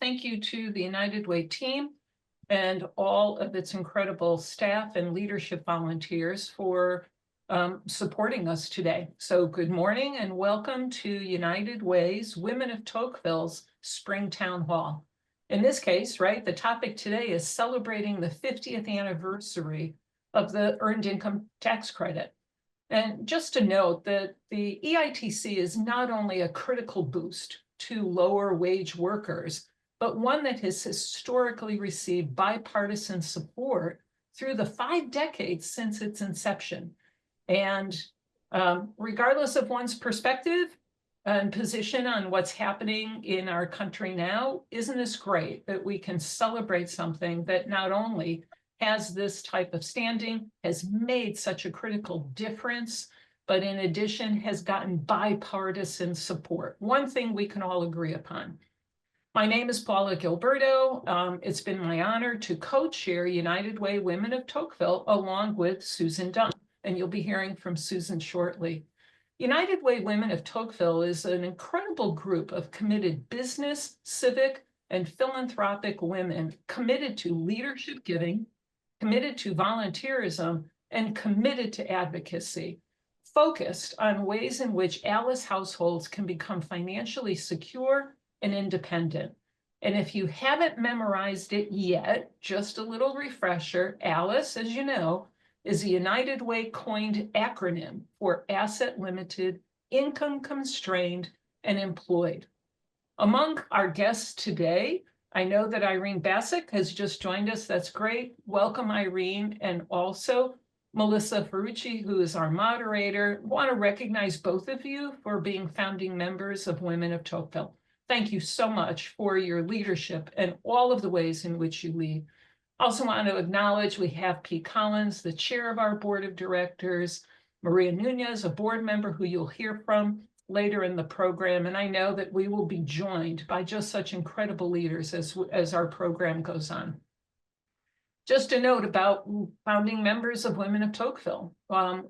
thank you to the United Way team and all of its incredible staff and leadership volunteers for supporting us today. So good morning and welcome to United Way's Women of Tocqueville's Spring Town Hall. In this case, right, the topic today is celebrating the 50th anniversary of the Earned Income Tax Credit. And just to note that the EITC is not only a critical boost to lower wage workers, but one that has historically received bipartisan support through the 5 decades since its inception. And regardless of one's perspective and position on what's happening in our country now, isn't this great that we can celebrate something that not only has this type of standing, has made such a critical difference, but in addition has gotten bipartisan support. One thing we can all agree upon. My name is Paula Gilberto. It's been my honor to co-chair United Way Women of Tocqueville along with Susan Dunn, and you'll be hearing from Susan shortly. United Way Women of Tocqueville is an incredible group of committed business, civic, and philanthropic women committed to leadership giving, committed to volunteerism, and committed to advocacy, focused on ways in which Alice households can become financially secure and independent. And if you haven't memorized it yet, just a little refresher, Alice, as you know, is a United Way coined acronym for asset limited, income constrained, and employed. Among our guests today, I know that Irene Bassick has just joined us. That's great. Welcome, Irene. And also Melissa Ferrucci, who is our moderator. I want to recognize both of you for being founding members of Women of Tocqueville. Thank you so much for your leadership and all of the ways in which you lead. Also want to acknowledge we have Pete Collins, the chair of our board of directors, Maria Nunez, a board member who you'll hear from later in the program. And I know that we will be joined by just such incredible leaders as our program goes on. Just a note about founding members of Women of Tocqueville.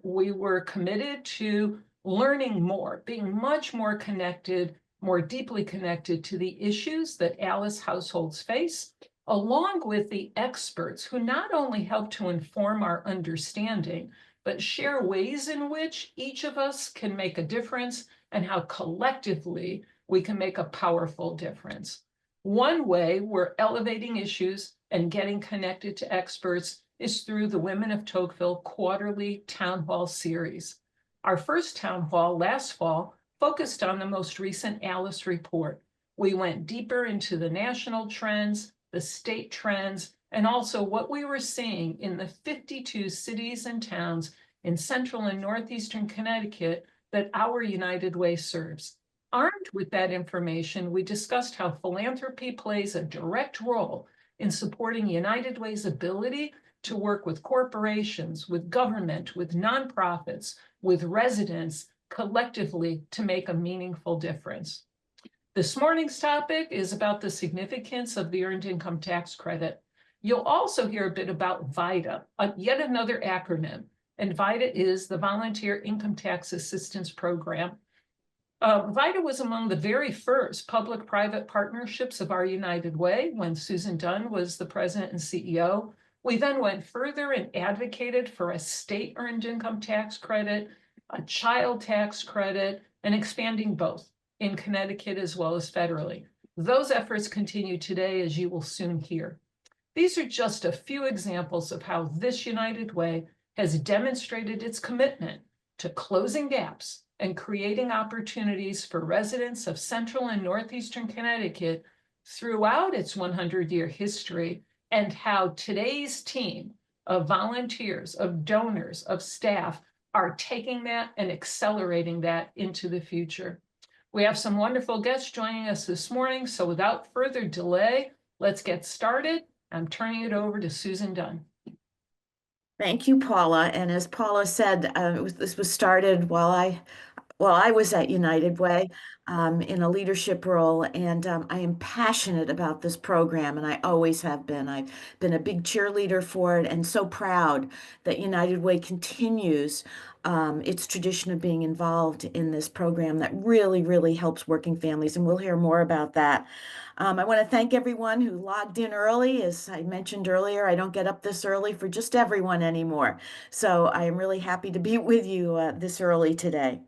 We were committed to learning more, being much more connected, more deeply connected to the issues that Alice households face, along with the experts who not only help to inform our understanding, but share ways in which each of us can make a difference and how collectively we can make a powerful difference. One way we're elevating issues and getting connected to experts is through the Women of Tocqueville quarterly town hall series. Our first town hall last fall focused on the most recent Alice report. We went deeper into the national trends, the state trends, and also what we were seeing in the 52 cities and towns in central and northeastern Connecticut that our United Way serves. Armed with that information, we discussed how philanthropy plays a direct role in supporting United Way's ability to work with corporations, with government, with nonprofits, with residents, collectively to make a meaningful difference. This morning's topic is about the significance of the Earned Income Tax Credit. You'll also hear a bit about VITA, yet another acronym, and VITA is the Volunteer Income Tax Assistance Program. VITA was among the very first public-private partnerships of our United Way when Susan Dunn was the president and CEO. We then went further and advocated for a state earned income tax credit, a child tax credit, and expanding both in Connecticut as well as federally. Those efforts continue today, as you will soon hear. These are just a few examples of how this United Way has demonstrated its commitment to closing gaps and creating opportunities for residents of central and northeastern Connecticut throughout its 100-year history, and how today's team of volunteers, of donors, of staff are taking that and accelerating that into the future. We have some wonderful guests joining us this morning, so without further delay, let's get started. I'm turning it over to Susan Dunn. Thank you, Paula. And as Paula said, this was started while I was at United Way in a leadership role, and I am passionate about this program, and I always have been. I've been a big cheerleader for it, and so proud that United Way continues its tradition of being involved in this program that really, really helps working families, and we'll hear more about that. I want to thank everyone who logged in early. As I mentioned earlier, I don't get up this early for just everyone anymore. So I am really happy to be with you this early today.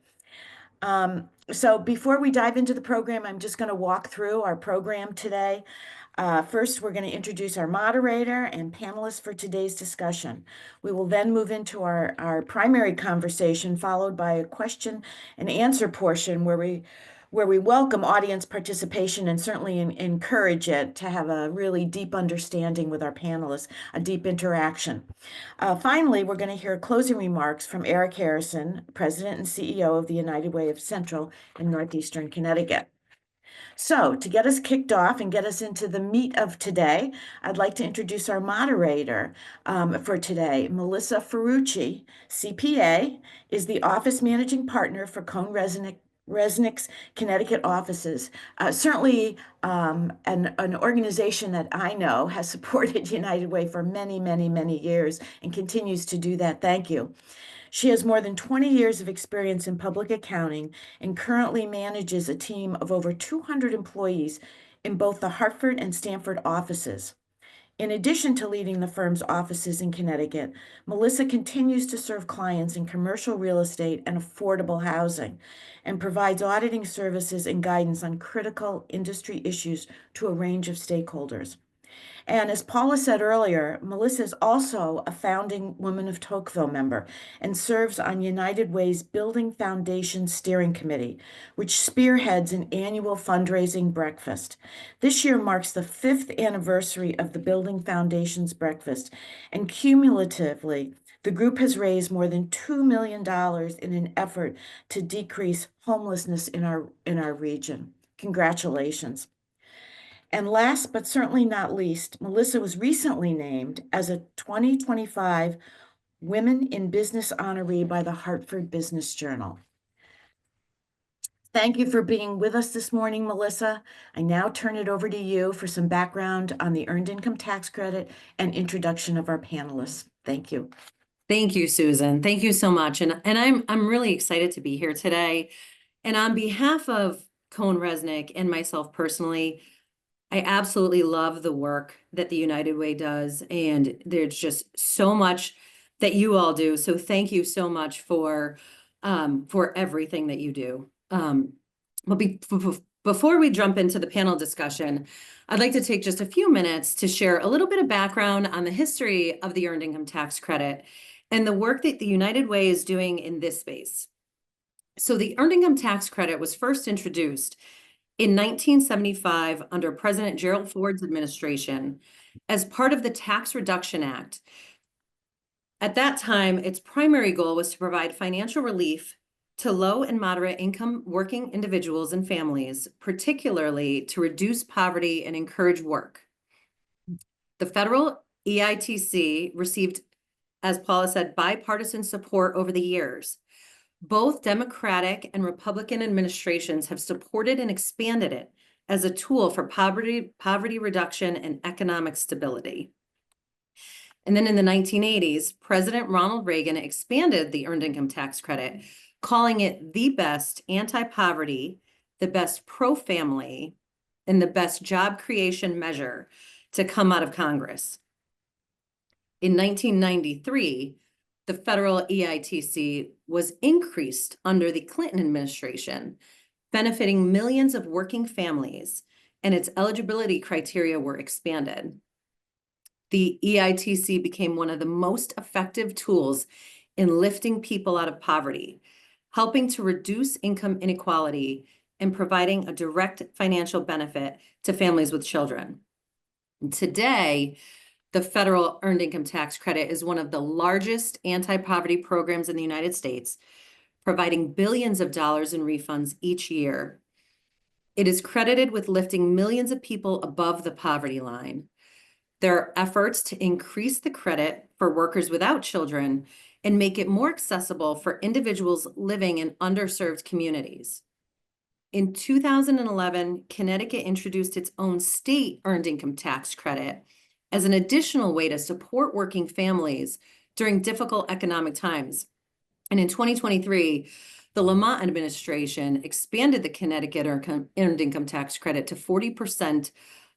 So before we dive into the program, I'm just going to walk through our program today. First, we're going to introduce our moderator and panelists for today's discussion. We will then move into our primary conversation, followed by a question and answer portion where we welcome audience participation and certainly encourage it to have a really deep understanding with our panelists, a deep interaction. Finally, we're going to hear closing remarks from Eric Harrison, President and CEO of the United Way of Central and Northeastern Connecticut. So to get us kicked off and get us into the meat of today, I'd like to introduce our moderator for today. Melissa Ferrucci, CPA, is the office managing partner for Cone Resnick's Connecticut offices. Certainly an organization that I know has supported United Way for many, many, many years and continues to do that. Thank you. She has more than 20 years of experience in public accounting and currently manages a team of over 200 employees in both the Hartford and Stamford offices. In addition to leading the firm's offices in Connecticut, Melissa continues to serve clients in commercial real estate and affordable housing and provides auditing services and guidance on critical industry issues to a range of stakeholders. And as Paula said earlier, Melissa is also a founding Women of Tocqueville member and serves on United Way's Building Foundation Steering Committee, which spearheads an annual fundraising breakfast. This year marks the 5th anniversary of the Building Foundation's breakfast, and cumulatively, the group has raised more than $2 million in an effort to decrease homelessness in our region. Congratulations. And last but certainly not least, Melissa was recently named as a 2025 Women in Business honoree by the Hartford Business Journal. Thank you for being with us this morning, Melissa. I now turn it over to you for some background on the Earned Income Tax Credit and introduction of our panelists. Thank you. Thank you, Susan. Thank you so much. And I'm really excited to be here today. And on behalf of Cone Resnick and myself personally, I absolutely love the work that the United Way does, and there's just so much that you all do. So thank you so much for everything that you do. But before we jump into the panel discussion, I'd like to take just a few minutes to share a little bit of background on the history of the Earned Income Tax Credit and the work that the United Way is doing in this space. So the Earned Income Tax Credit was first introduced in 1975 under President Gerald Ford's administration as part of the Tax Reduction Act. At that time, its primary goal was to provide financial relief to low and moderate income working individuals and families, particularly to reduce poverty and encourage work. The federal EITC received, as Paula said, bipartisan support over the years. Both Democratic and Republican administrations have supported and expanded it as a tool for poverty reduction and economic stability. And then in the 1980s, President Ronald Reagan expanded the Earned Income Tax Credit, calling it the best anti-poverty, the best pro-family, and the best job creation measure to come out of Congress. In 1993, the federal EITC was increased under the Clinton administration, benefiting millions of working families, and its eligibility criteria were expanded. The EITC became one of the most effective tools in lifting people out of poverty, helping to reduce income inequality and providing a direct financial benefit to families with children. And today, the federal Earned Income Tax Credit is one of the largest anti-poverty programs in the United States, providing billions of dollars in refunds each year. It is credited with lifting millions of people above the poverty line. There are efforts to increase the credit for workers without children and make it more accessible for individuals living in underserved communities. In 2011, Connecticut introduced its own state Earned Income Tax Credit as an additional way to support working families during difficult economic times. And in 2023, the Lamont administration expanded the Connecticut earned income tax credit to 40%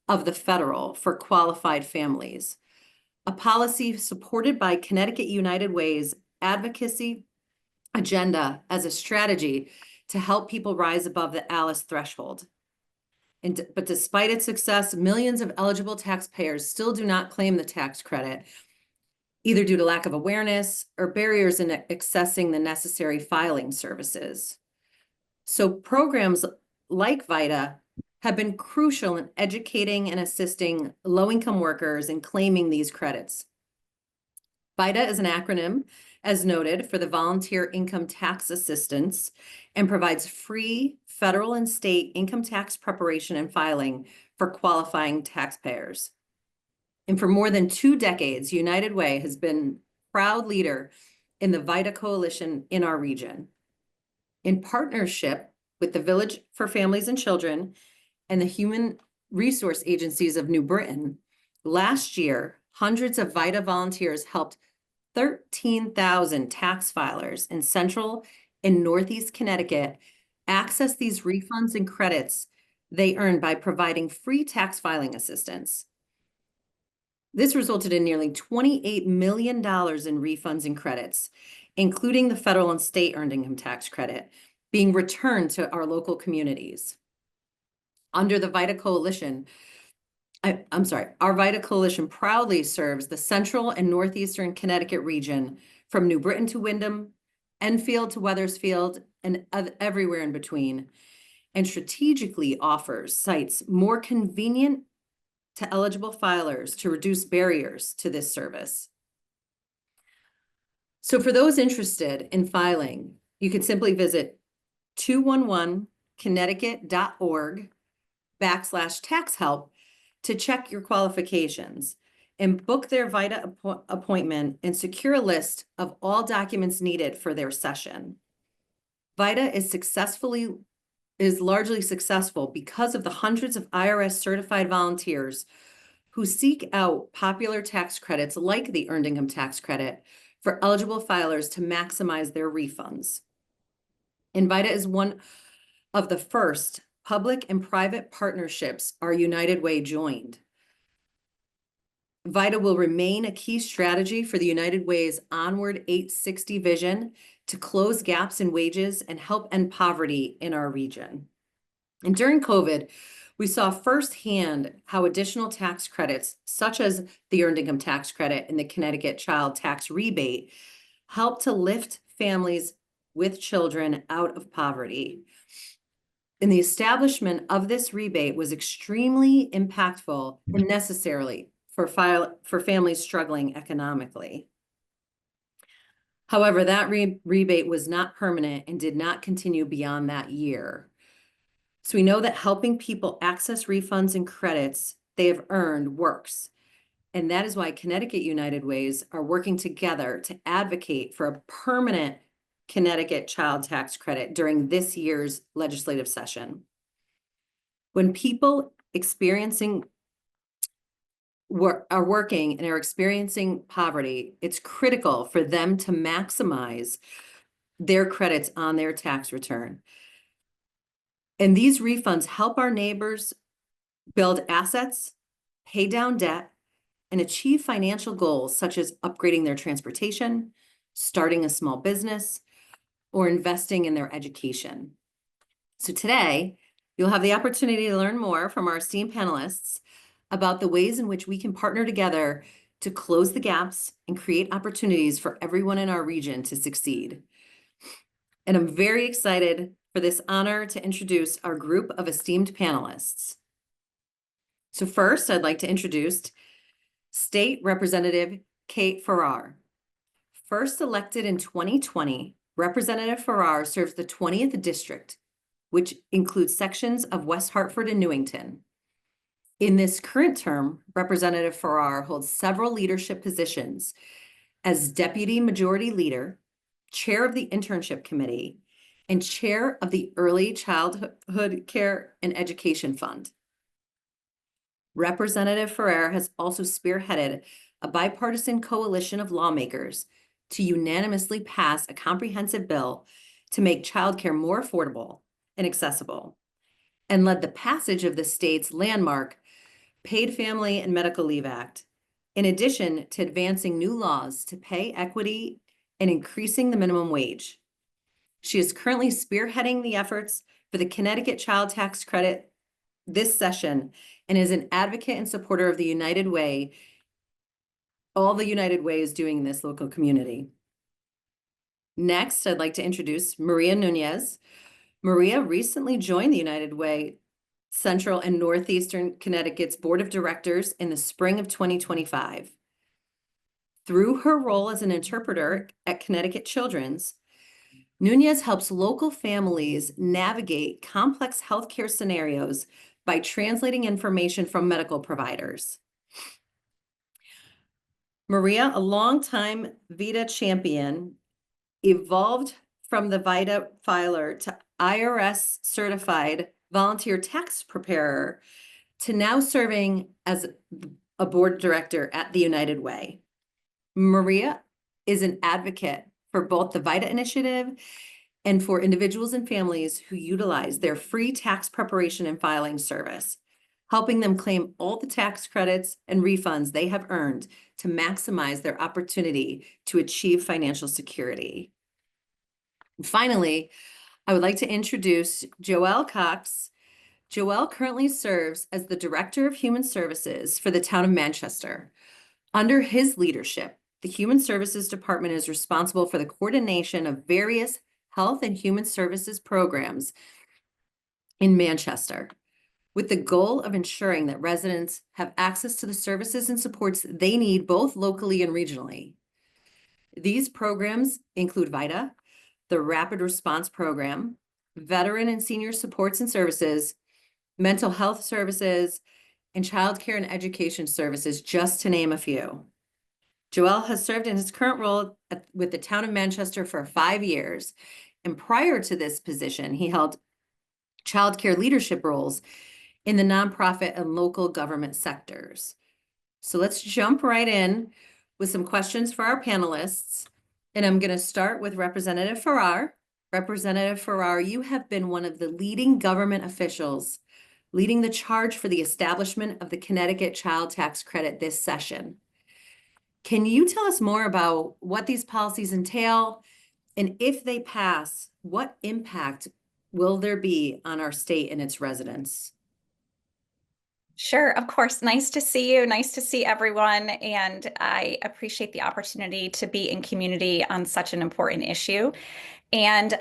of the federal for qualified families, a policy supported by Connecticut United Way's advocacy agenda as a strategy to help people rise above the ALICE threshold. But despite its success, millions of eligible taxpayers still do not claim the tax credit, either due to lack of awareness or barriers in accessing the necessary filing services. So programs like VITA have been crucial in educating and assisting low-income workers in claiming these credits. VITA is an acronym, as noted, for the Volunteer Income Tax Assistance, and provides free federal and state income tax preparation and filing for qualifying taxpayers. And for more than 2 decades, United Way has been a proud leader in the VITA coalition in our region. In partnership with the Village for Families and Children and the Human Resource Agencies of New Britain, last year, hundreds of VITA volunteers helped 13,000 tax filers in Central and Northeast Connecticut access these refunds and credits they earned by providing free tax filing assistance. This resulted in nearly $28 million in refunds and credits, including the federal and state earned income tax credit, being returned to our local communities. Under the VITA coalition, our VITA coalition proudly serves the Central and Northeastern Connecticut region from New Britain to Windham, Enfield to Wethersfield, and everywhere in between, and strategically offers sites more convenient to eligible filers to reduce barriers to this service. So for those interested in filing, you can simply visit 211connecticut.org/tax help to check your qualifications and book their VITA appointment and secure a list of all documents needed for their session. VITA is largely successful because of the hundreds of IRS certified volunteers who seek out popular tax credits like the earned income tax credit for eligible filers to maximize their refunds. And VITA is one of the first public and private partnerships our United Way joined. VITA will remain a key strategy for the United Way's Onward 860 vision to close gaps in wages and help end poverty in our region. And during COVID, we saw firsthand how additional tax credits, such as the earned income tax credit and the Connecticut child tax rebate, helped to lift families with children out of poverty. And the establishment of this rebate was extremely impactful and necessary for families struggling economically. However, that rebate was not permanent and did not continue beyond that year. So we know that helping people access refunds and credits they have earned works. And that is why Connecticut United Ways are working together to advocate for a permanent Connecticut child tax credit during this year's legislative session. When people are working and are experiencing poverty, it's critical for them to maximize their credits on their tax return. And these refunds help our neighbors build assets, pay down debt, and achieve financial goals such as upgrading their transportation, starting a small business, or investing in their education. So today, you'll have the opportunity to learn more from our esteemed panelists about the ways in which we can partner together to close the gaps and create opportunities for everyone in our region to succeed. And I'm very excited for this honor to introduce our group of esteemed panelists. So first, I'd like to introduce State Representative Kate Farrar. First elected in 2020, Representative Farrar serves the 20th District, which includes sections of West Hartford and Newington. In this current term, Representative Farrar holds several leadership positions as Deputy Majority Leader, Chair of the Internship Committee, and Chair of the Early Childhood Care and Education Fund. Representative Farrar has also spearheaded a bipartisan coalition of lawmakers to unanimously pass a comprehensive bill to make childcare more affordable and accessible, and led the passage of the state's landmark Paid Family and Medical Leave Act, in addition to advancing new laws to pay equity and increasing the minimum wage. She is currently spearheading the efforts for the Connecticut Child Tax Credit this session and is an advocate and supporter of the United Way. All the United Way is doing in this local community. Next, I'd like to introduce Maria Nunez. Maria recently joined the United Way Central and Northeastern Connecticut's Board of Directors in the spring of 2025. Through her role as an interpreter at Connecticut Children's, Nunez helps local families navigate complex healthcare scenarios by translating information from medical providers. Maria, a longtime VITA champion, evolved from the VITA filer to IRS certified volunteer tax preparer to now serving as a board director at the United Way. Maria is an advocate for both the VITA initiative and for individuals and families who utilize their free tax preparation and filing service, helping them claim all the tax credits and refunds they have earned to maximize their opportunity to achieve financial security. And finally, I would like to introduce Joelle Cox. Joelle currently serves as the Director of Human Services for the town of Manchester. Under his leadership, the Human Services Department is responsible for the coordination of various health and human services programs in Manchester, with the goal of ensuring that residents have access to the services and supports they need both locally and regionally. These programs include VITA, the Rapid Response Program, Veteran and Senior Supports and Services, Mental Health Services, and Childcare and Education Services, just to name a few. Joelle has served in his current role with the town of Manchester for 5 years, and prior to this position, he held childcare leadership roles in the nonprofit and local government sectors. So let's jump right in with some questions for our panelists. And I'm going to start with Representative Farrar. Representative Farrar, you have been one of the leading government officials leading the charge for the establishment of the Connecticut Child Tax Credit this session. Can you tell us more about what these policies entail, and if they pass, what impact will there be on our state and its residents? Sure, of course. Nice to see you. Nice to see everyone. And I appreciate the opportunity to be in community on such an important issue. And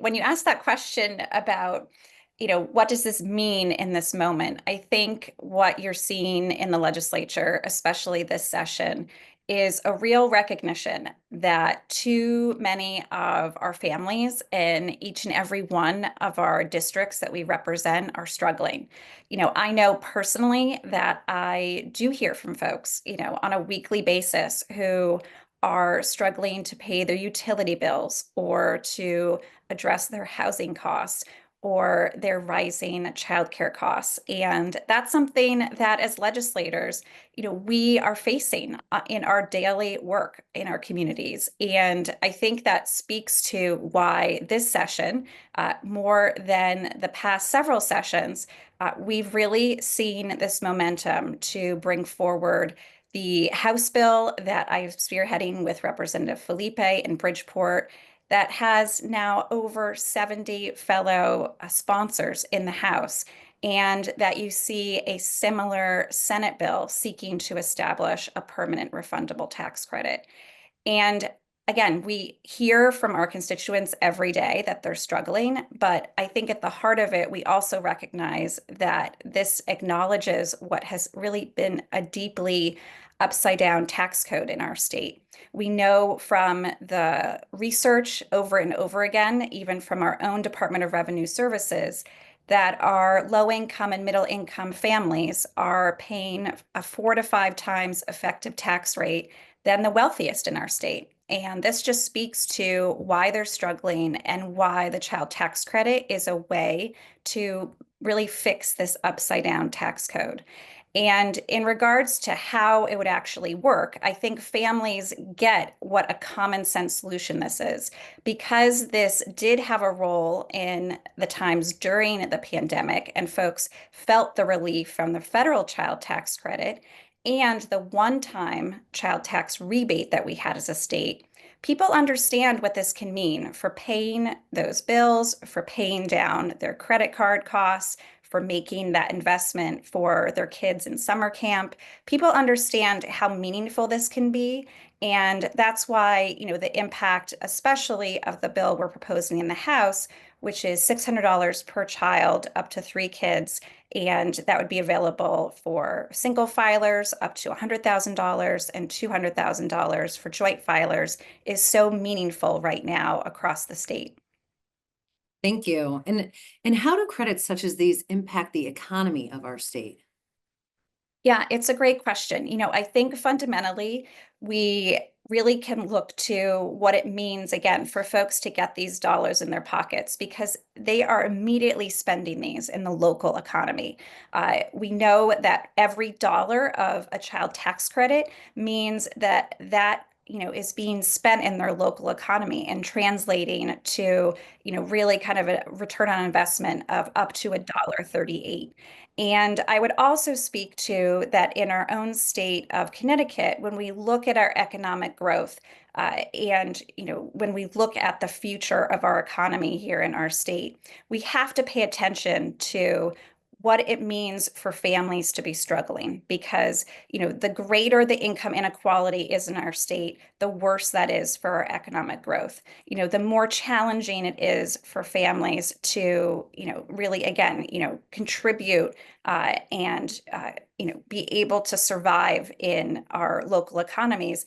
when you asked that question about, what does this mean in this moment? I think what you're seeing in the legislature, especially this session, is a real recognition that too many of our families in each and every one of our districts that we represent are struggling. I know personally that I do hear from folks, on a weekly basis who are struggling to pay their utility bills or to address their housing costs or their rising childcare costs. And that's something that as legislators, we are facing in our daily work in our communities. And I think that speaks to why this session, more than the past several sessions, we've really seen this momentum to bring forward the House bill that I'm spearheading with Representative Felipe in Bridgeport that has now over 70 fellow sponsors in the House, and that you see a similar Senate bill seeking to establish a permanent refundable tax credit. And again, we hear from our constituents every day that they're struggling, but I think at the heart of it, we also recognize that this acknowledges what has really been a deeply upside down tax code in our state. We know from the research over and over again, even from our own Department of Revenue Services, that our low income and middle income families are paying a 4 to 5 times effective tax rate than the wealthiest in our state. And this just speaks to why they're struggling and why the child tax credit is a way to really fix this upside down tax code. And in regards to how it would actually work, I think families get what a common sense solution this is. Because this did have a role in the times during the pandemic, and folks felt the relief from the federal child tax credit and the one-time child tax rebate that we had as a state, people understand what this can mean for paying those bills, for paying down their credit card costs, for making that investment for their kids in summer camp. People understand how meaningful this can be. And that's why, the impact, especially of the bill we're proposing in the House, which is $600 per child up to 3 kids. And that would be available for single filers up to $100,000 and $200,000 for joint filers, is so meaningful right now across the state. Thank you. And how do credits such as these impact the economy of our state? Yeah, it's a great question. I think fundamentally, we really can look to what it means, again, for folks to get these dollars in their pockets because they are immediately spending these in the local economy. We know that every dollar of a child tax credit means that is being spent in their local economy and translating to, really kind of a return on investment of up to $1.38. And I would also speak to that in our own state of Connecticut, when we look at our economic growth and when we look at the future of our economy here in our state, we have to pay attention to what it means for families to be struggling because the greater the income inequality is in our state, the worse that is for our economic growth. The more challenging it is for families to really again contribute and be able to survive in our local economies.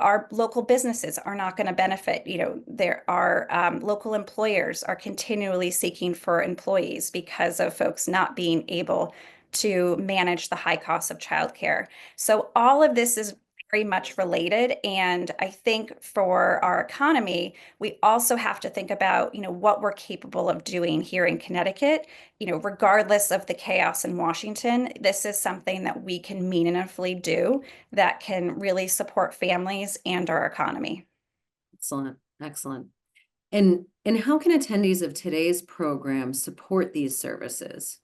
Our local businesses are not going to benefit. There are local employers are continually seeking for employees because of folks not being able to manage the high costs of childcare. So all of this is very much related. And I think for our economy, we also have to think about, what we're capable of doing here in Connecticut. Regardless of the chaos in Washington, this is something that we can meaningfully do that can really support families and our economy. Excellent, excellent. And how can attendees of today's program support these services?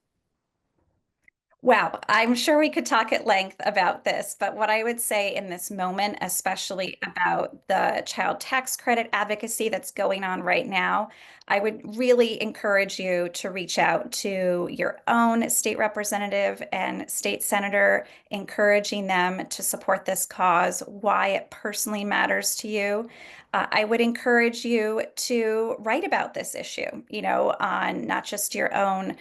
Wow, I'm sure we could talk at length about this, but what I would say in this moment, especially about the child tax credit advocacy that's going on right now, I would really encourage you to reach out to your own state representative and state senator, encouraging them to support this cause, why it personally matters to you. I would encourage you to write about this issue, on not just your own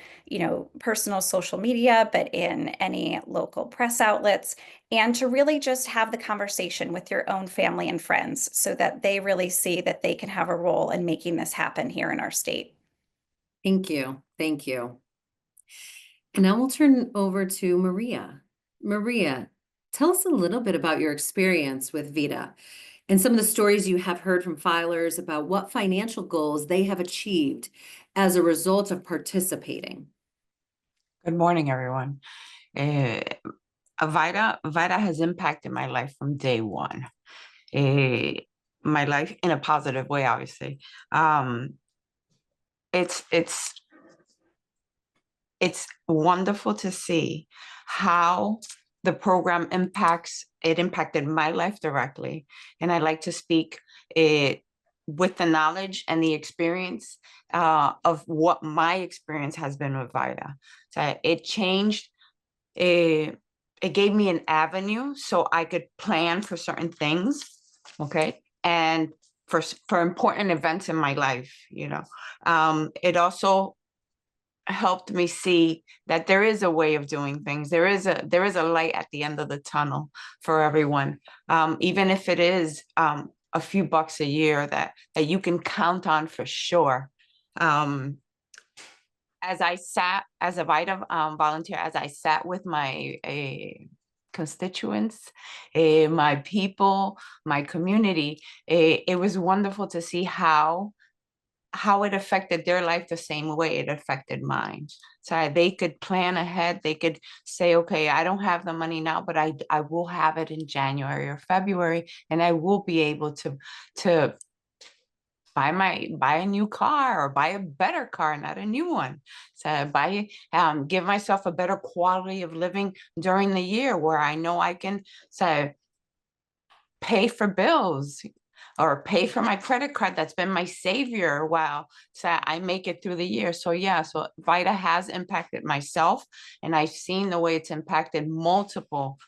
personal social media, but in any local press outlets, and to really just have the conversation with your own family and friends so that they really see that they can have a role in making this happen here in our state. Thank you. Thank you. And now we'll turn over to Maria. Maria, tell us a little bit about your experience with VITA and some of the stories you have heard from filers about what financial goals they have achieved as a result of participating. Good morning, everyone. VITA has impacted my life from day one. My life in a positive way, obviously. It's wonderful to see how the program impacted my life directly. And I like to speak with the knowledge and the experience of what my experience has been with VITA. So it changed, it gave me an avenue so I could plan for certain things, okay? And for important events in my life, it also helped me see that there is a way of doing things. There is a light at the end of the tunnel for everyone, even if it is a few bucks a year that you can count on for sure. As I sat as a VITA volunteer, as I sat with my constituents, my people, my community, it was wonderful to see how how it affected their life the same way it affected mine. So they could plan ahead. They could say, okay, I don't have the money now, but I will have it in January or February, and I will be able to buy a new car or buy a better car, not a new one. So give myself a better quality of living during the year where I know I can pay for bills or pay for my credit card that's been my savior while I make it through the year. So yeah, so VITA has impacted myself, and I've seen the way it's impacted multiple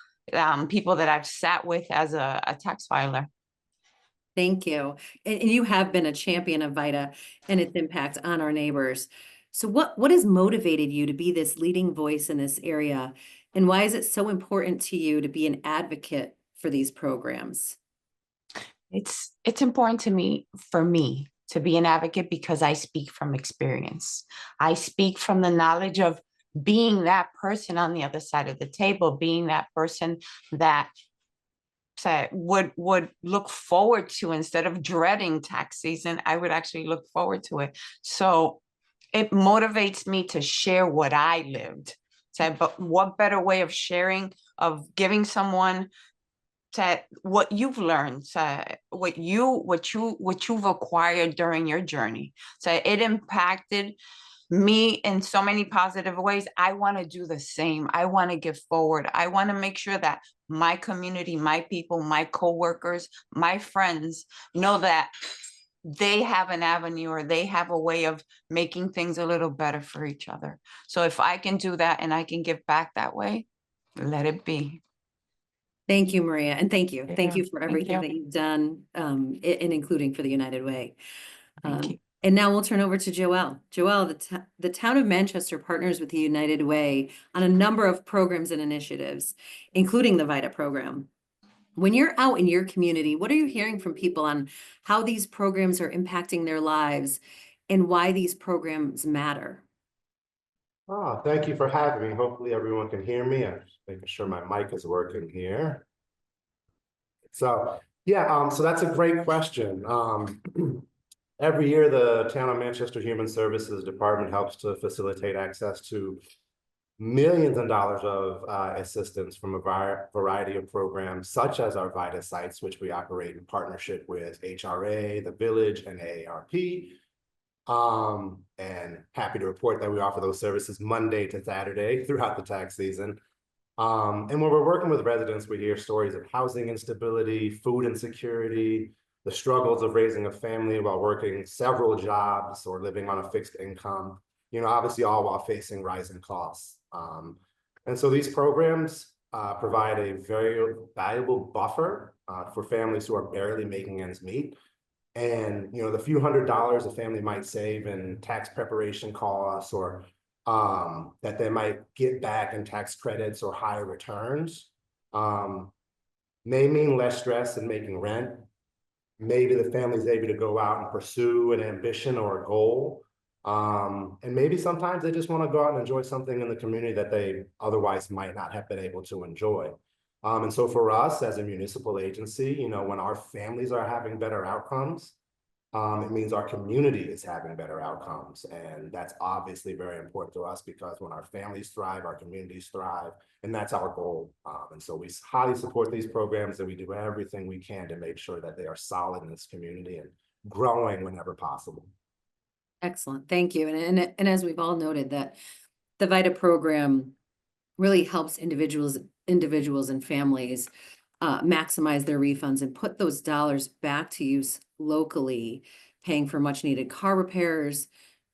people that I've sat with as a tax filer. Thank you. And you have been a champion of VITA and its impact on our neighbors. So what has motivated you to be this leading voice in this area? And why is it so important to you to be an advocate for these programs? It's important for me to be an advocate because I speak from experience. I speak from the knowledge of being that person on the other side of the table, being that person that would look forward to, instead of dreading tax season, I would actually look forward to it. So it motivates me to share what I lived. So, but what better way of sharing, of giving someone what you've learned, what you've acquired during your journey. So it impacted me in so many positive ways. I want to do the same. I want to give forward. I want to make sure that my community, my people, my coworkers, my friends know that they have an avenue or they have a way of making things a little better for each other. So if I can do that and I can give back that way, let it be. Thank you, Maria. And thank you. Thank Yeah, you for thank everything you. that you've done, and including for the United Way. Thank you. And now we'll turn over to Joelle. Joelle, the town of Manchester partners with the United Way on a number of programs and initiatives, including the VITA program. When you're out in your community, what are you hearing from people on how these programs are impacting their lives and why these programs matter? Oh, thank you for having me. Hopefully everyone can hear me. I'm just making sure my mic is working here. So yeah, so that's a great question. Every year, the Town of Manchester Human Services Department helps to facilitate access to millions of dollars of assistance from a variety of programs, such as our VITA sites, which we operate in partnership with HRA, the Village, and AARP. And happy to report that we offer those services Monday to Saturday throughout the tax season. And when we're working with residents, we hear stories of housing instability, food insecurity, the struggles of raising a family while working several jobs or living on a fixed income, obviously all while facing rising costs. And so these programs provide a very valuable buffer for families who are barely making ends meet. And, the few $100s a family might save in tax preparation costs or that they might get back in tax credits or higher returns may mean less stress in making rent. Maybe the family's able to go out and pursue an ambition or a goal. And maybe sometimes they just want to go out and enjoy something in the community that they otherwise might not have been able to enjoy. And so for us as a municipal agency, when our families are having better outcomes, it means our community is having better outcomes. And that's obviously very important to us because when our families thrive, our communities thrive, and that's our goal. And so we highly support these programs, and we do everything we can to make sure that they are solid in this community and growing whenever possible. Excellent. Thank you. And as we've all noted, that the VITA program really helps individuals and families maximize their refunds and put those dollars back to use locally, paying for much needed car repairs,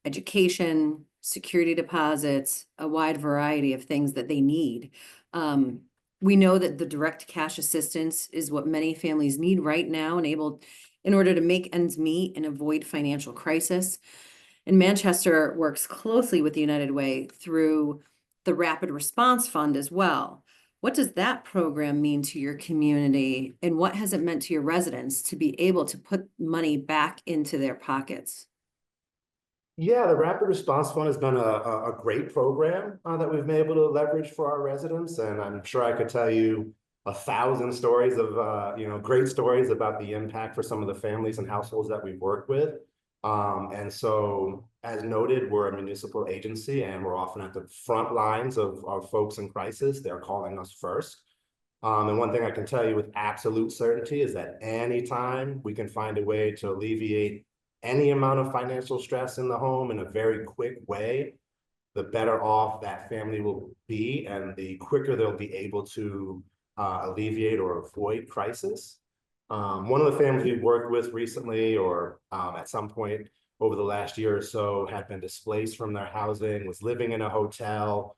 education, security deposits, a wide variety of things that they need. We know that the direct cash assistance is what many families need right now in order to make ends meet and avoid financial crisis. And Manchester works closely with the United Way through the Rapid Response Fund as well. What does that program mean to your community, and what has it meant to your residents to be able to put money back into their pockets? Yeah, the Rapid Response Fund has been a great program that we've been able to leverage for our residents. And I'm sure I could tell you 1,000 stories of, great stories about the impact for some of the families and households that we've worked with. And so, as noted, we're a municipal agency and we're often at the front lines of folks in crisis. They're calling us first. And one thing I can tell you with absolute certainty is that anytime we can find a way to alleviate any amount of financial stress in the home in a very quick way, the better off that family will be and the quicker they'll be able to alleviate or avoid crisis. One of the families we worked with recently or at some point over the last year or so had been displaced from their housing, was living in a hotel,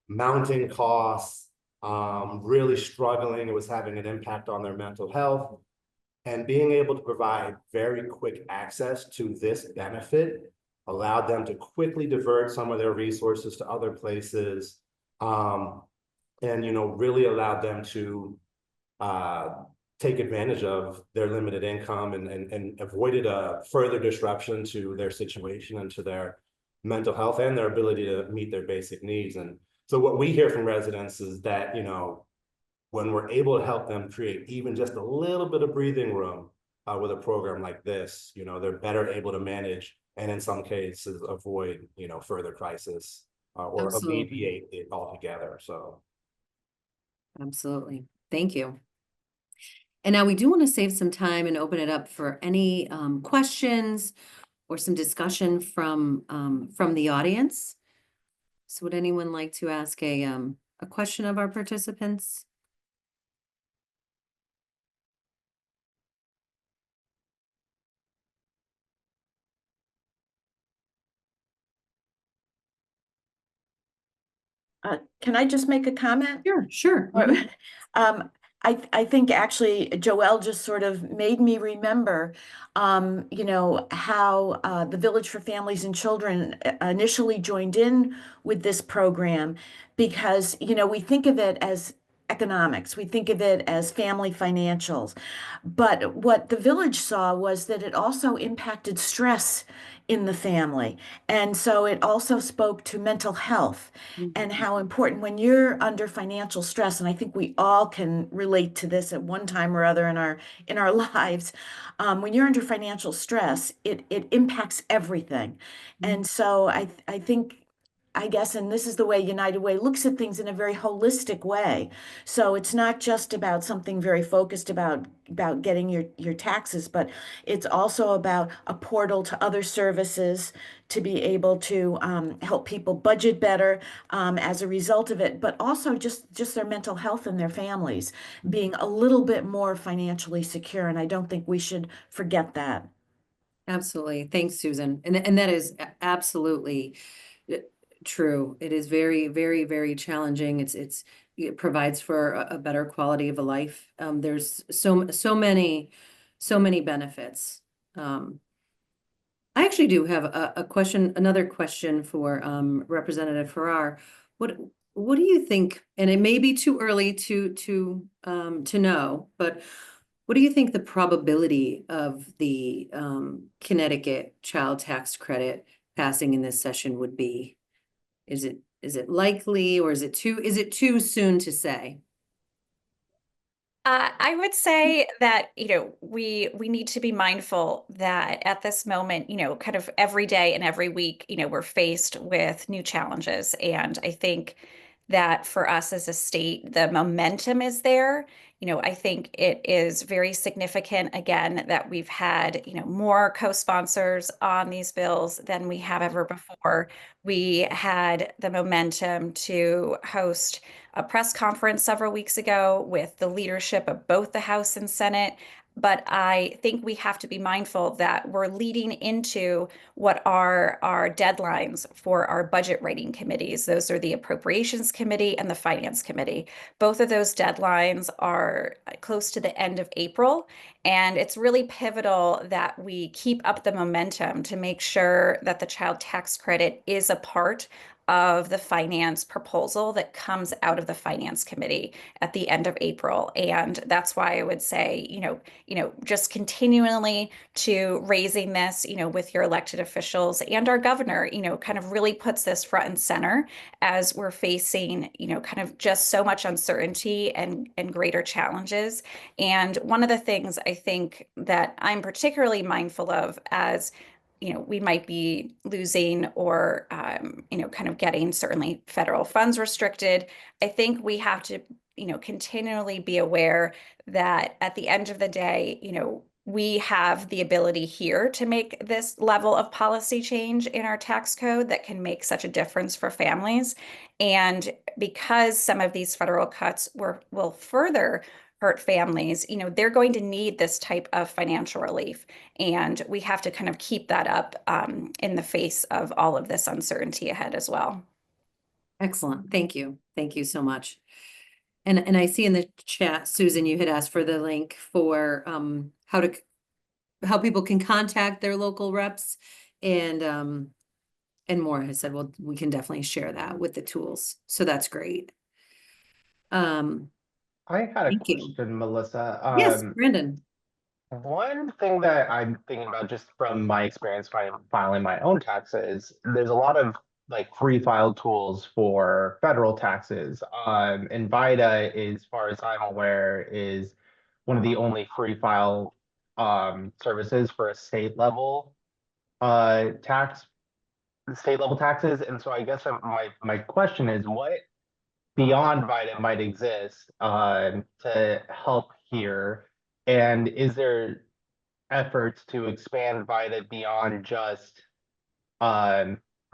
mounting costs, really struggling. It was having an impact on their mental health. And being able to provide very quick access to this benefit allowed them to quickly divert some of their resources to other places, and really allowed them to take advantage of their limited income and avoided a further disruption to their situation and to their mental health and their ability to meet their basic needs. And so what we hear from residents is that, when we're able to help them create even just a little bit of breathing room with a program like this, they're better able to manage and in some cases avoid, further crisis or Absolutely. alleviate it altogether. So. Absolutely. Thank you. And now we do want to save some time and open it up for any questions or some discussion from the audience. So would anyone like to ask a question of our participants? Can I just make a comment? Sure, sure. Mhm. I think actually Joelle just sort of made me remember, how the Village for Families and Children initially joined in with this program because, we think of it as economics, we think of it as family financials. But what the village saw was that it also impacted stress in the family. And so it also spoke to mental health and how important when you're under financial stress, and I think we all can relate to this at one time or other in our lives. When you're under financial stress, it impacts everything. And so I think, I guess, and this is the way United Way looks at things in a very holistic way. So it's not just about something very focused about getting your taxes, but it's also about a portal to other services to be able to help people budget better as a result of it, but also just their mental health and their families being a little bit more financially secure. And I don't think we should forget that. Absolutely. Thanks, Susan. And that is absolutely true. It is very, very, very challenging. It provides for a better quality of a life. There's so many benefits. I actually do have a question, another question for Representative Farrar. What do you think? And it may be too early to know, but what do you think the probability of the Connecticut child tax credit passing in this session would be? Is it likely, or is it too soon to say? I would say that, we need to be mindful that at this moment, kind of every day and every week, we're faced with new challenges. And I think that for us as a state, the momentum is there. I think it is very significant, again, that we've had, more co-sponsors on these bills than we have ever before. We had the momentum to host a press conference several weeks ago with the leadership of both the House and Senate. But I think we have to be mindful that we're leading into what are our deadlines for our budget writing committees. Those are the Appropriations Committee and the Finance Committee. Both of those deadlines are close to the end of April. And it's really pivotal that we keep up the momentum to make sure that the child tax credit is a part of the finance proposal that comes out of the Finance Committee at the end of April. And that's why I would say, just continually to raising this, with your elected officials and our governor, kind of really puts this front and center as we're facing, kind of just so much uncertainty and greater challenges. And one of the things I think that I'm particularly mindful of as we might be losing or, kind of getting certainly federal funds restricted. I think we have to, continually be aware that at the end of the day, we have the ability here to make this level of policy change in our tax code that can make such a difference for families. And because some of these federal cuts will further hurt families, they're going to need this type of financial relief. And we have to kind of keep that up in the face of all of this uncertainty ahead as well. Excellent. Thank you. Thank you so much. And I see in the chat, Susan, you had asked for the link for how people can contact their local reps and more. I said, well, we can definitely share that with the tools. So that's great. I had a Thank you. question, Melissa. Yes, Brandon. One thing that I'm thinking about just from my experience filing my own taxes, there's a lot of like free file tools for federal taxes. And VITA, as far as I'm aware, is one of the only free file services for a state level taxes. And so I guess my question is, what beyond VITA might exist to help here? And is there efforts to expand VITA beyond just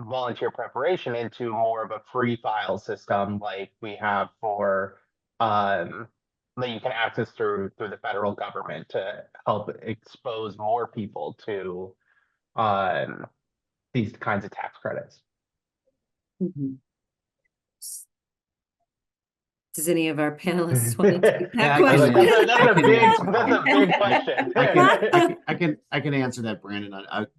volunteer preparation into more of a free file system like we have for that you can access through the federal government to help expose more people to these kinds of tax credits? Mhm. Does any of our panelists want to take that Yeah, I question? can- That's a big question. I can answer that, Brandon.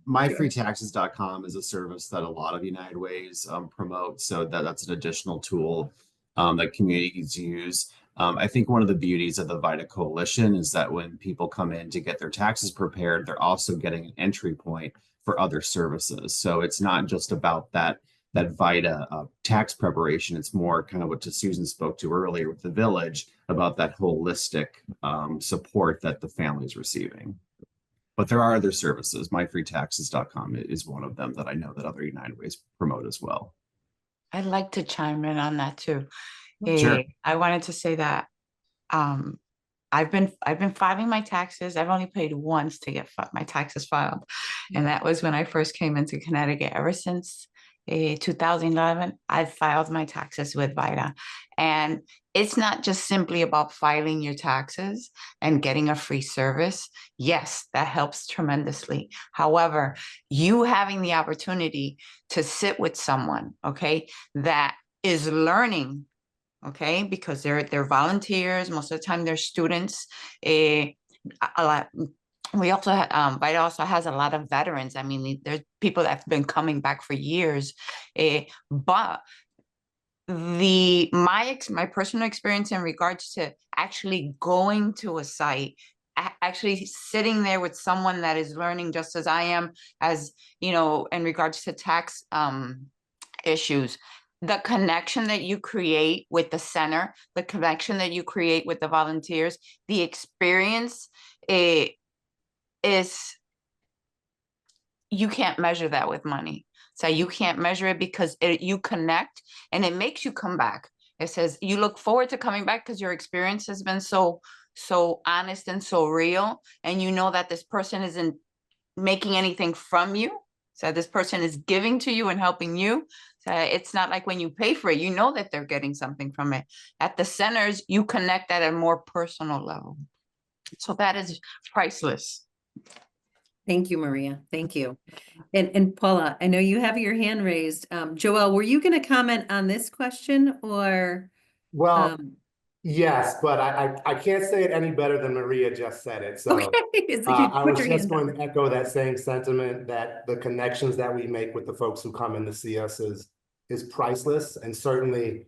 Myfreetaxes.com is a service that a lot of United Ways promote. So that's an additional tool that communities use. I think one of the beauties of the VITA Coalition is that when people come in to get their taxes prepared, they're also getting an entry point for other services. So it's not just about that VITA tax preparation. It's more kind of what Susan spoke to earlier with the village about that holistic support that the family is receiving. But there are other services. Myfreetaxes.com is one of them that I know that other United Ways promote as well. I'd like to chime in on that too. Sure. I wanted to say that I've been filing my taxes. I've only paid once to get my taxes filed, and that was when I first came into Connecticut. Ever since 2011, I've filed my taxes with VITA, and it's not just simply about filing your taxes and getting a free service. Yes, that helps tremendously. However, you having the opportunity to sit with someone, okay, that is learning, okay, because they're volunteers. Most of the time they're students. A lot. We also VITA also has a lot of veterans. I mean, there's people that have been coming back for years, but my personal experience in regards to actually going to a site, actually sitting there with someone that is learning just as I am, as in regards to tax issues. The connection that you create with the center, the connection that you create with the volunteers, the experience, you can't measure that with money. So you can't measure it because you connect and it makes you come back. It says you look forward to coming back because your experience has been so honest and so real, and you know that this person isn't making anything from you. So this person is giving to you and helping you. So it's not like when you pay for it, you know that they're getting something from it. At the centers, you connect at a more personal level. So that is priceless. Thank you, Maria. Thank you. And Paula, I know you have your hand raised. Joelle, were you going to comment on this question or? Well, yes, but I can't say it any better than Maria just said it. So Okay. I was just going to echo that same sentiment that the connections that we make with the folks who come in to see us is priceless. And certainly,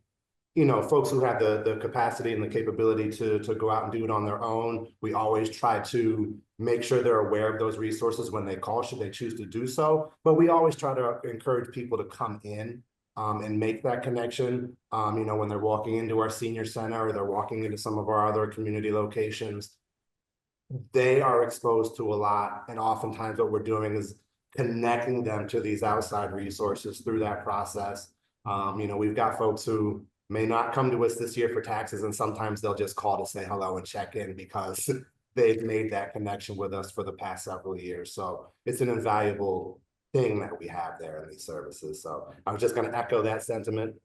folks who have the capacity and the capability to go out and do it on their own, we always try to make sure they're aware of those resources when they call, should they choose to do so. But we always try to encourage people to come in and make that connection, when they're walking into our senior center or they're walking into some of our other community locations. They are exposed to a lot, and oftentimes what we're doing is connecting them to these outside resources through that process. You know, we've got folks who may not come to us this year for taxes, and sometimes they'll just call to say hello and check in because they've made that connection with us for the past several years. So it's an invaluable thing that we have there in these services. So I was just going to echo that sentiment.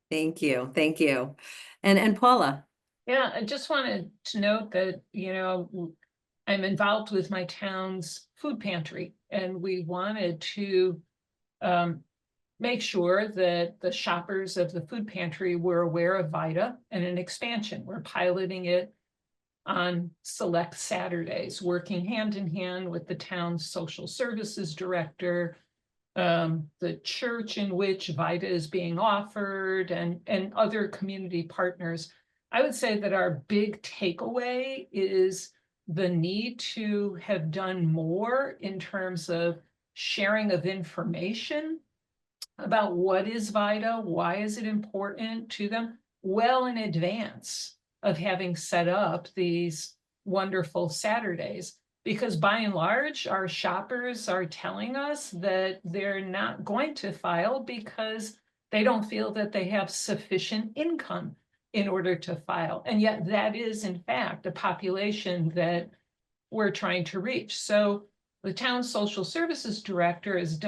Thank you. Thank you. And Paula. Yeah, I just wanted to note that, you know, I'm involved with my town's food pantry, and we wanted to make sure that the shoppers of the food pantry were aware of VITA and an expansion. We're piloting it on select Saturdays, working hand in hand with the town's social services director, the church in which VITA is being offered, and other community partners. I would say that our big takeaway is the need to have done more in terms of sharing of information about what is VITA, why is it important to them, well in advance of having set up these wonderful Saturdays. Because by and large, our shoppers are telling us that they're not going to file because they don't feel that they have sufficient income in order to file. And yet that is, in fact, a population that we're trying to reach. So the town social services director has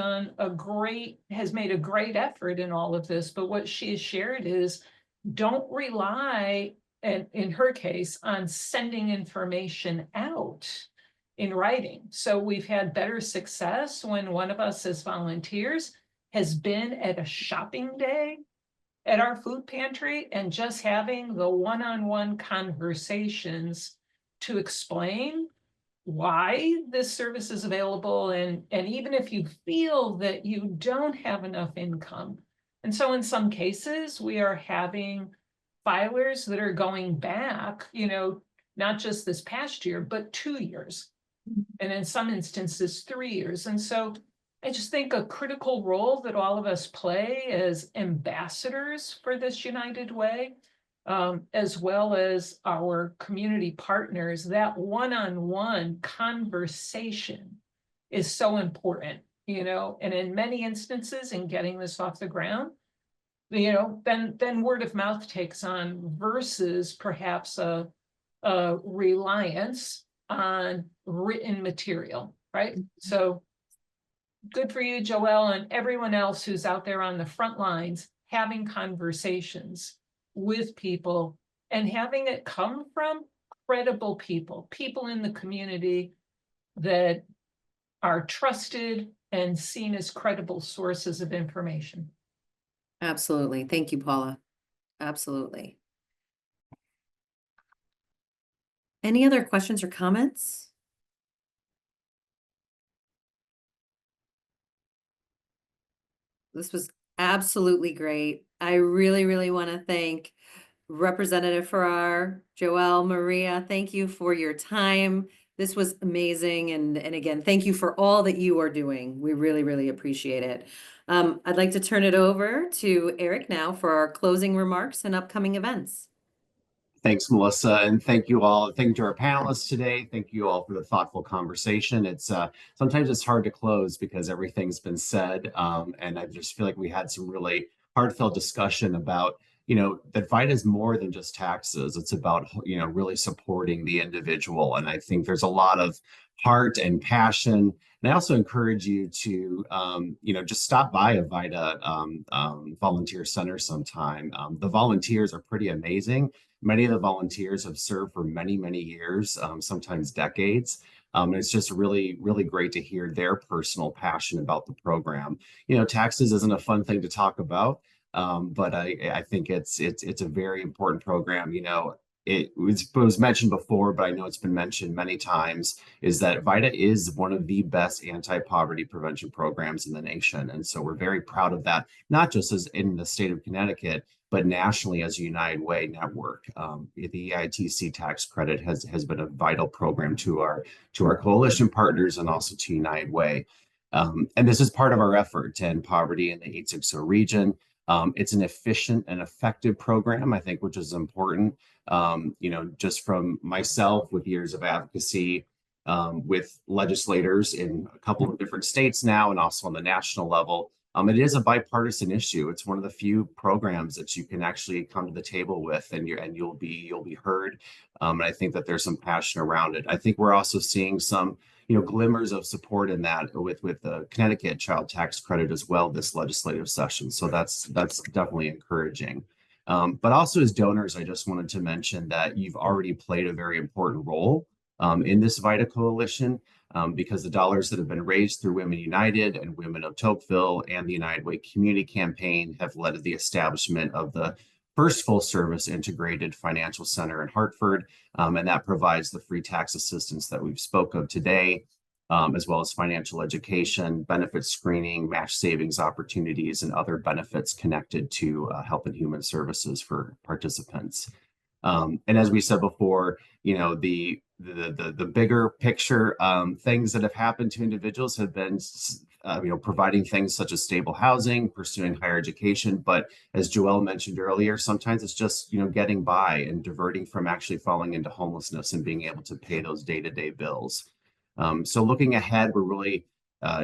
made a great effort in all of this, but what she has shared is don't rely, and in her case, on sending information out in writing. So we've had better success when one of us as volunteers has been at a shopping day at our food pantry and just having the one-on-one conversations to explain why this service is available, and even if you feel that you don't have enough income. And so in some cases, we are having filers that are going back, you know, not just this past year, but 2 years, and in some instances, 3 years. And so I just think a critical role that all of us play as ambassadors for this United Way, as well as our community partners, that one-on-one conversation is so important, you know, and in many instances in getting this off the ground, you know, then word of mouth takes on versus perhaps a reliance on written material, right? So good for you, Joelle, and everyone else who's out there on the front lines having conversations with people and having it come from credible people, people in the community that are trusted and seen as credible sources of information. Absolutely. Thank you, Paula. Absolutely. Any other questions or comments? This was absolutely great. I really, really want to thank Representative Farrar, Joelle, Maria. Thank you for your time. This was amazing. And again, thank you for all that you are doing. We really, really appreciate it. I'd like to turn it over to Eric now for our closing remarks and upcoming events. Thanks, Melissa, and thank you all. Thank you to our panelists today. Thank you all for the thoughtful conversation. It's sometimes it's hard to close because everything's been said, and I just feel like we had some really heartfelt discussion about, you know, that VITA is more than just taxes. It's about, you know, really supporting the individual, and I think there's a lot of heart and passion. And I also encourage you to, you know, just stop by a VITA volunteer center sometime. The volunteers are pretty amazing. Many of the volunteers have served for many, many years, sometimes decades. And it's just really, really great to hear their personal passion about the program. You know, taxes isn't a fun thing to talk about, but I think it's a very important program. You know, it was mentioned before, but I know it's been mentioned many times, is that VITA is one of the best anti-poverty prevention programs in the nation. And so we're very proud of that, not just as in the state of Connecticut, but nationally as a United Way network. The EITC tax credit has been a vital program to our coalition partners and also to United Way. And this is part of our effort to end poverty in the 860 region. It's an efficient and effective program, I think, which is important. You know, just from myself with years of advocacy, with legislators in a couple of different states now and also on the national level. It is a bipartisan issue. It's one of the few programs that you can actually come to the table with, and you'll be heard. And I think that there's some passion around it. I think we're also seeing some glimmers of support in that with the Connecticut child tax credit as well this legislative session. So that's definitely encouraging. But also as donors, I just wanted to mention that you've already played a very important role in this VITA coalition. Because the dollars that have been raised through Women United and Women of Tocqueville and the United Way Community Campaign have led to the establishment of the first full service integrated financial center in Hartford. And that provides the free tax assistance that we've spoke of today, as well as financial education, benefit screening, match savings opportunities, and other benefits connected to health and human services for participants. And as we said before, the bigger picture things that have happened to individuals have been providing things such as stable housing, pursuing higher education. But as Joelle mentioned earlier, sometimes it's just getting by and diverting from actually falling into homelessness and being able to pay those day-to-day bills. So looking ahead, we're really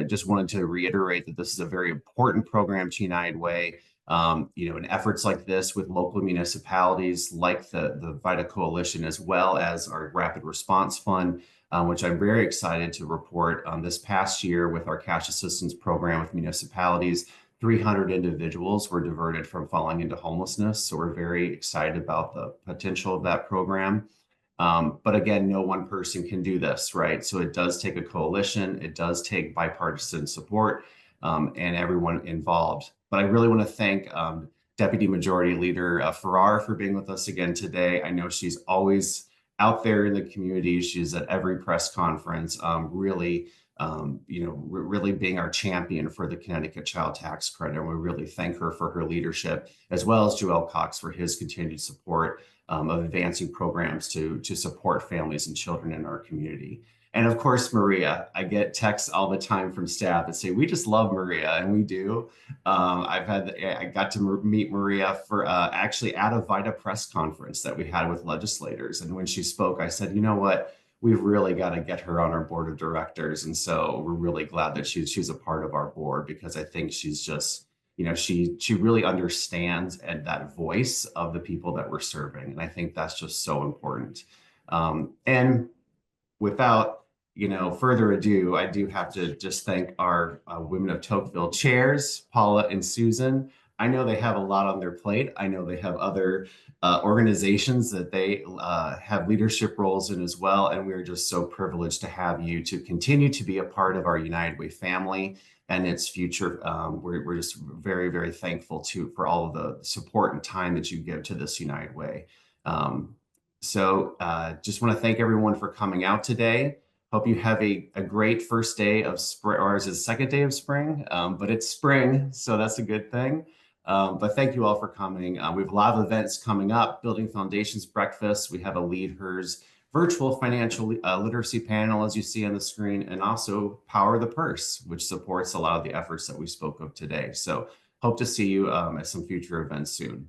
just wanted to reiterate that this is a very important program to United Way. In efforts like this with local municipalities like the VITA Coalition, as well as our Rapid Response Fund, which I'm very excited to report this past year with our cash assistance program with municipalities, 300 individuals were diverted from falling into homelessness. So we're very excited about the potential of that program. But again, no one person can do this, right? So it does take a coalition, it does take bipartisan support, and everyone involved. But I really want to thank Deputy Majority Leader Farrar for being with us again today. I know she's always out there in the community. She's at every press conference, really being our champion for the Connecticut child tax credit. And we really thank her for her leadership, as well as Joel Cox for his continued support of advancing programs to support families and children in our community. And of course, Maria, I get texts all the time from staff that say, we just love Maria, and we do. I got to meet Maria for actually at a VITA press conference that we had with legislators. And when she spoke, I said, you know what, we've really got to get her on our board of directors. And so we're really glad that she's a part of our board, because I think she's just, she really understands and that voice of the people that we're serving. And I think that's just so important. And without further ado, I do have to just thank our Women of Tocqueville chairs, Paula and Susan. I know they have a lot on their plate. I know they have other organizations that they have leadership roles in as well. And we're just so privileged to have you to continue to be a part of our United Way family and its future. We're just very, very thankful for all of the support and time that you give to this United Way. So just want to thank everyone for coming out today. Hope you have a great first day of spring, or is it second day of spring? But it's spring, so that's a good thing. But thank you all for coming. We have a lot of events coming up: Building Foundations Breakfast. We have a Lead Hers virtual financial literacy panel, as you see on the screen, and also Power the Purse, which supports a lot of the efforts that we spoke of today. So hope to see you at some future events soon.